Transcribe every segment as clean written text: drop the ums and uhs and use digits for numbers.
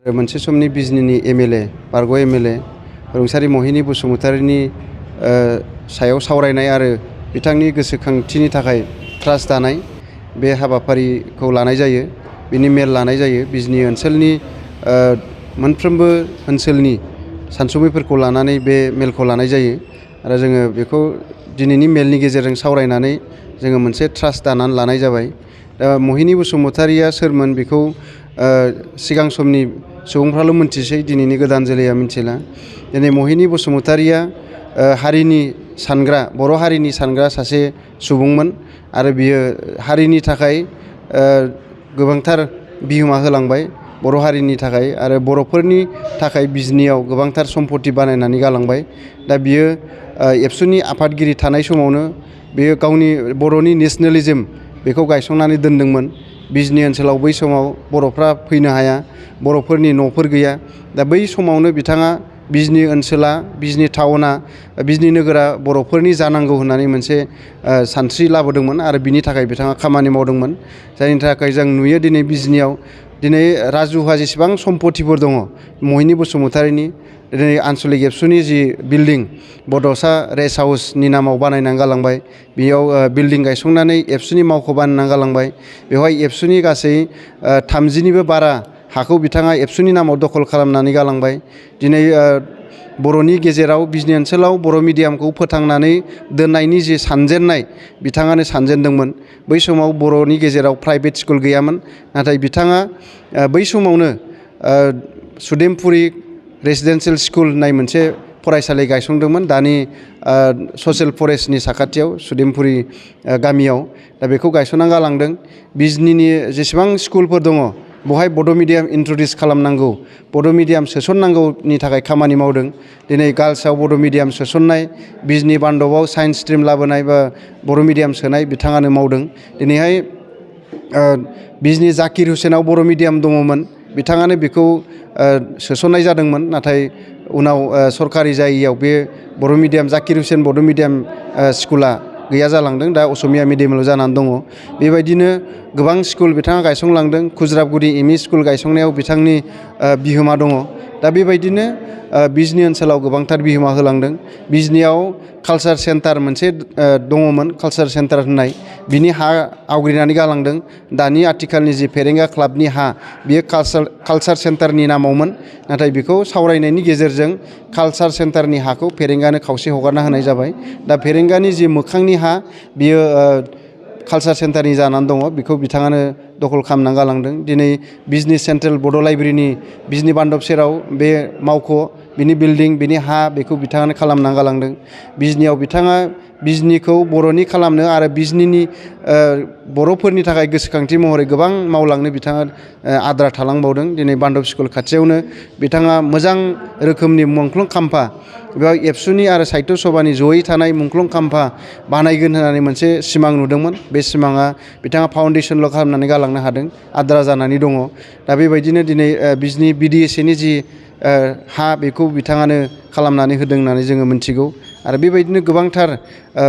मोनसे समनि बिजनीनि एम.एल.ए बारग' एम.एल.ए रुंसारि महिनी बसुमतारीनि सायाव सावरायनाय आरो बिथांनि गोसोखांथिनि थाखाय ट्रास्ट दानाय बे हाबाफारिखौ लानाय जायो। बिनि मेल लानाय जायो। बिजनी ओनसोलनि मोनफ्रोमबो ओनसोलनि सानसुमैफोरखौ लानानै बे मेलखौ लानाय जायो आरो जोङो बेखौ दिनैनि मेलनि गेजेरजों सावरायनानै जोङो मोनसे ट्रास्ट दानानै लानाय जाबाय। दा महिनी बसुमतारीया सोरमोन बेखौ सिगां समनि सुबुंफ्राल' मिन्थिसै, दिनैनि गोदान जोलैया मिन्थिला। दिनै महिनी बसुमतारीया हारिनि सानग्रा, बर' हारिनि सानग्रा सासे सुबुंमोन आरो बियो हारिनि थाखाय गोबांथार बिहोमा होलांबाय, बर' हारिनि थाखाय आरो बर'फोरनि थाखाय बिजनीयाव गोबांथार सम्पति बानायनानै गालांबाय। दा बियो एबसुनि आफादगिरि थानाय समावनो बियो गावनि बर'नि नेसनेलिज्म बेखौ गायसंनानै दोनदोंमोन। बिजनी ओनसोलाव बै समाव बर'फ्रा फैनो हाया, बर'फोरनि न'फोर गैया। दा बै समावनो बिथाङा बिजनी ओनसोला, बिजनी टाउना, बिजनी नोगोरा बर'फोरनि जानांगौ होननानै मोनसे सानस्रि लाबोदोंमोन आरो बिनि थाखाय बिथाङा खामानि मावदोंमोन। जायनि थाखाय जों नुयो दिनै बिजनीयाव दिनै राजुहा जेसेबां सम्पतिफोर दङ महिनी बसुमतारीनि, दिनै आन्चलिक एबसुनि जि बिल्डिं बड'सा रेस्ट हाउसनि नामाव बानायनानै गालांबाय, बेयाव बिल्डिं गायसंनानै एबसुनि मावख' बानायनानै गालांबाय। बेवहाय एबसुनि गासै 30निबो बारा हाखौ बिथाङा एबसुनि नामाव दखल खालामनानै गालांबाय। दिनै बर'नि गेजेराव बिजनी ओनसोलाव बर' मिडियामखौ फोथांनानै दोननायनि जि सानजेननाय बिथाङानो सानजेनदोंमोन। बै समाव बर'नि गेजेराव प्राइभेट स्कुल गैयामोन, नाथाय बिथाङा बै समावनो सुदेमपुरि रेसिडेन्सियेल स्कुल होननाय मोनसे फरायसालि गायसंदोंमोन, दानि ससियेल फरेस्टनि साखाथियाव सुदेमपुरि गामियाव। दा बेखौ गायसनना गालांदों। बिजनीनि जेसेबां स्कुलफोर दङ बेवहाय बड' मिडियाम इन्ट्रडिउस खालामनांगौ, बड' मिडियाम सोसननांगौनि थाखाय खामानि मावदों। दिनै गार्लसआव बड' मिडियाम सोसननाय, बिजनी बान्द'बाव साइन्स स्ट्रिम लाबोनाय बा बर' मिडियाम सोनाय बिथाङानो मावदों। दिनैहाय बिजनी जाकिर हुसेनाव बर' मिडियाम दङमोन, बिथाङानो बेखौ सोसननाय जादोंमोन। नाथाय उनाव सरकारि जायैयाव बे बर' मिडियाम जाकिर हुसेन बर' मिडियाम स्कुला गैया जालांदों, दा असमिया मिडियामल' जानानै दङ। बेबायदिनो गोबां स्कुल बिथाङा गायसंलांदों। खुज्राबगुरि एम.इ. स्कुल गायसंनायाव बिथांनि बिहोमा दङ। दा बेबायदिनो बिजनी ओनसोलाव गोबांथार बिहोमा होलांदों। बिजनीयाव कालचार सेन्टार मोनसे दङमोन, कालचार सेन्टार होननाय, बिनि हा आवग्रिनानै गालांदों। दानि आथिखालनि जि फेरेंगा क्लाबनि हा बियो कालचार सेन्टारनि नामावमोन, नाथाय बेखौ सावरायनायनि गेजेरजों कालचार सेन्टारनि हाखौ फेरेंगानो खावसे हगारना होनाय जाबाय। दा फेरेंगानि जि मोखांनि हा बियो कालचार सेन्टारनि जानानै दङ, बेखौ बिथाङानो दखल खालामनानै गालांदों। दिनै बिजनी सेन्ट्रेल बड' लाइब्रेरिनि बिजनी बान्दब सेराव बे मावख', बिनि बिल्डिं, बिनि हा बेखौ बिथाङानो खालामनानै गालांदों। बिजनीयाव बिथाङा बिजनीखौ बर'नि खालामनो आरो बिजनीनि बर'फोरनि थाखाय गोसोखांथि महरै गोबां मावलांनो बिथाङा आद्रा थालांबावदों। दिनै बान्दब स्कुल खाथियावनो बिथाङा मोजां रोखोमनि मुंख्लं खाम्फा, बेयाव एबसुनि आरो साहित्य सभानि जयै थानाय मुंख्लं खाम्फा बानायगोन होननानै मोनसे सिमां नुदोंमोन। बे सिमाङा बिथाङा फाउन्डेसनल' खालामनानै गालांनो हादों, आद्रा जानानै दङ। दा बेबायदिनो दिनै बिजनी BDSAनि जि हा बेखौ बिथाङानो खालामनानै होदों होननानै जोङो मिथिगौ आरो बेबायदिनो गोबांथार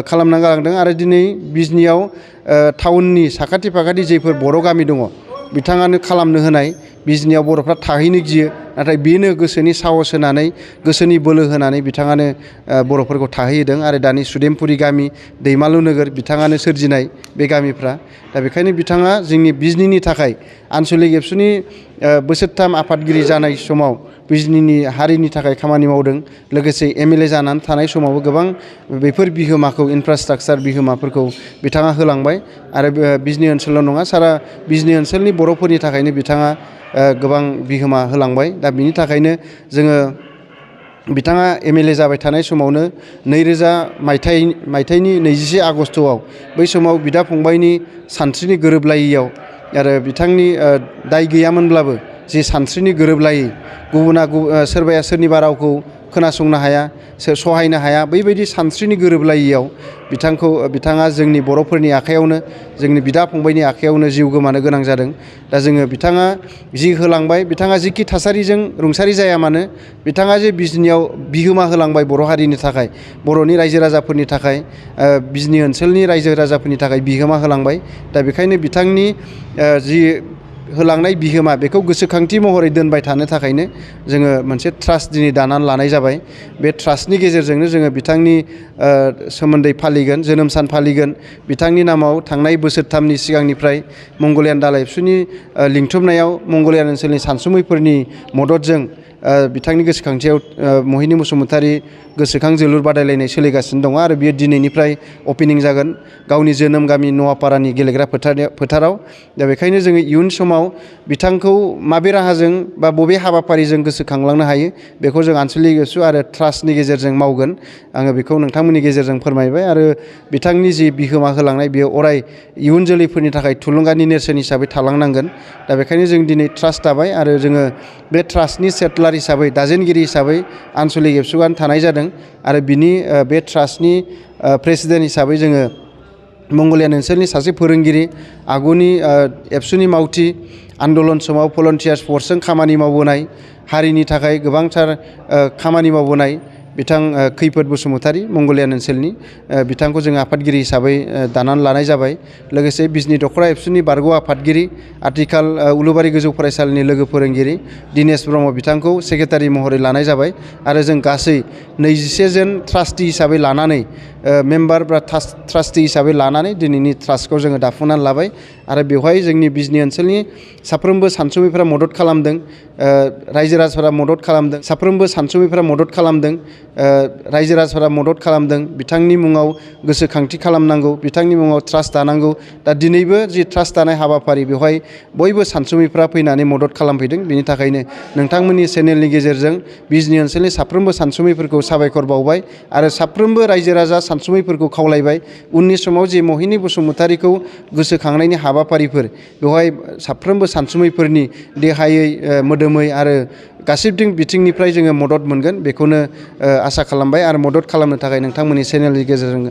खालामना गालांदों। आरो दिनै बिजनीयाव टाउननि साखाथि फाखाथि जेफोर बर' गामि दङ बिथाङानो खालामनो होनाय। बिजनीयाव बर'फ्रा थाहैनो गियो, नाथाय बेनो गोसोनि साहस होनानै, गोसोनि बोलो होनानै बिथाङानो बर'फोरखौ थाहैहोदों। आरो दानि सुदेमपुरि गामि, दैमालु नोगोर बिथाङानो सोरजिनाय बे गामिफ्रा। दा बेखायनो बिथाङा जोंनि बिजनीनि थाखाय आन्चलिक एबसुनि बोसोरथाम आफादगिरि जानाय समाव बिजनीनि हारिनि थाखाय खामानि मावदों। लोगोसे एम.एल.ए जानानै थानाय समावबो गोबां बेफोर बिहोमाखौ, इनफ्रास्ट्राकचार बिहोमाफोरखौ बिथाङा होलांबाय। आरो बिजनी ओनसोलल' नङा, सारा बिजनी ओनसोलनि बर'फोरनि थाखायनो बिथाङा गोबां बिहोमा होलांबाय। दा बिनि थाखायनो जोङो बिथाङा एम.एल.ए जाबाय थानाय समावनो 2000 मायथाइनि 21 आगस्ट'आव बै समाव बिदा फंबायनि सानस्रिनि गोरोबलायैयाव आरो बिथांनि दाय गैयामोनब्लाबो जि सानस्रिनि गोरोबलायै, गुबुना सोरबाया सोरनिबा रावखौ खोनासंनो हाया, सहायनो हाया, बैबायदि सानस्रिनि गोरोबलायैयाव बिथाङा जोंनि बर'फोरनि आखायावनो, जोंनि बिदा फंबायनि आखायावनो जिउ गोमानो गोनां जादों। दा जोङो बिथाङा जि होलांबाय, बिथाङा जिखि थासारिजों रुंसारि जाया मानो, बिथाङा जे बिजनीयाव बिहोमा होलांबाय बर' हारिनि थाखाय, बर'नि रायजो राजाफोरनि थाखाय, बिजनी ओनसोलनि रायजो राजाफोरनि थाखाय बिहोमा होलांबाय। दा बेखायनो बिथांनि जि होलांनाय बिहोमा बेखौ गोसोखांथि महरै दोनबाय थानो थाखायनो जोङो मोनसे ट्रास्ट दिनै दानानै लानाय जाबाय। बे ट्रास्टनि गेजेरजोंनो जोङो बिथांनि सोमोन्दै फालिगोन, जोनोम सान फालिगोन। बिथांनि नामाव थांनाय बोसोरथामनि सिगांनिफ्राय मंगलियान दालाइ एबसुनि लिंथुमनायाव मंगलियान ओनसोलनि सानसुमैफोरनि मददजों बिथांनि गोसोखांथियाव महिनी बसुमतारी गोसोखां जोलुर बादायलायनाय सोलिगासिनो दङ आरो बियो दिनैनिफ्राय अपेनिं जागोन गावनि जोनोम गामि नवापारानि गेलेग्रा फोथाराव। दा बेखायनो जोङो इयुन समाव बिथांखौ माबे राहाजों बा बबे हाबाफारिजों गोसोखांलांनो हायो बेखौ जों आनसलिक एबसु आरो ट्रास्टनि गेजेरजों मावगोन। आङो बेखौ नोंथांमोननि गेजेरजों फोरमायबाय आरो बिथांनि जि बिहोमा होलांनाय बेयो अराय इयुन जोलैफोरनि थाखाय थुलुंगानि नेरसोन हिसाबै थालांनांगोन। दा बेखायनो जों दिनै ट्रास्ट दाबाय आरो जोङो बे ट्रास्टनि सेटलार हिसाबै, दाजेनगिरि हिसाबै आनसलिक एबसुआनो थानाय जादों आरो बिनि बे ट्रास्टनि प्रेसिडेन्ट हिसाबै जोङो मंगलियान ओनसोलनि सासे फोरोंगिरि, आगुनि एबसुनि मावथि, आन्दलन समाव भलन्टियार्स फर्सजों खामानि मावबोनाय, हारिनि थाखाय गोबांथार खामानि मावबोनाय बिथां खैफोद बसुमतारी मंगलियान ओनसोलनि, बिथांखौ जों आफादगिरि हिसाबै दानानै लानाय जाबाय। लोगोसे बिजनि दख'रा एबसुनि बारग' आफादगिरि, आथिखाल उलुबारि गोजौ फरायसालिनि लोगो फोरोंगिरि दिनेश ब्रह्म बिथांखौ सेक्रेटारि महरै लानाय जाबाय आरो जों गासै 21 जन ट्रास्टि हिसाबै लानानै मेम्बार बा ट्रास्टि हिसाबै लानानै दिनैनि ट्रास्टखौ जोङो दाफुंनानै लाबाय आरो बेवहाय जोंनि बिजनि ओनसोलनि साफ्रोमबो सानसुमैफोरा मदद खालामदों, रायजो राजाफोरा मदद खालामदों, साफ्रोमबो सानसुमैफोरा मदद खालामदों, रायजो राजाफोरा मदद खालामदों। बिथांनि मुङाव गोसोखांथि खालामनांगौ, बिथांनि मुङाव ट्रास्ट दानांगौ। दा दिनैबो जि ट्रास्ट दानाय हाबाफारि बेवहाय बयबो सानसुमैफ्रा फैनानै मदद खालामफैदों। बिनि थाखायनो नोंथांमोननि चेनेलनि गेजेरजों बिजनि ओनसोलनि साफ्रोमबो सानसुमैफोरखौ साबायखर बावबाय आरो साफ्रोमबो रायजो राजा सानसुमैफोरखौ खावलायबाय उननि समाव जे महिनी बसुमतारीखौ गोसोखांनायनि हाबाफारिफोर बेवहाय साफ्रोमबो सानसुमैफोरनि देहायै, मोदोमै आरो गासिबो बिथिंनिफ्राय जोङो मदद मोनगोन बेखौनो आसा खालामबाय आरो मदद खालामनो थाखाय नोंथांमोननि चेनेलनि गेजेरजों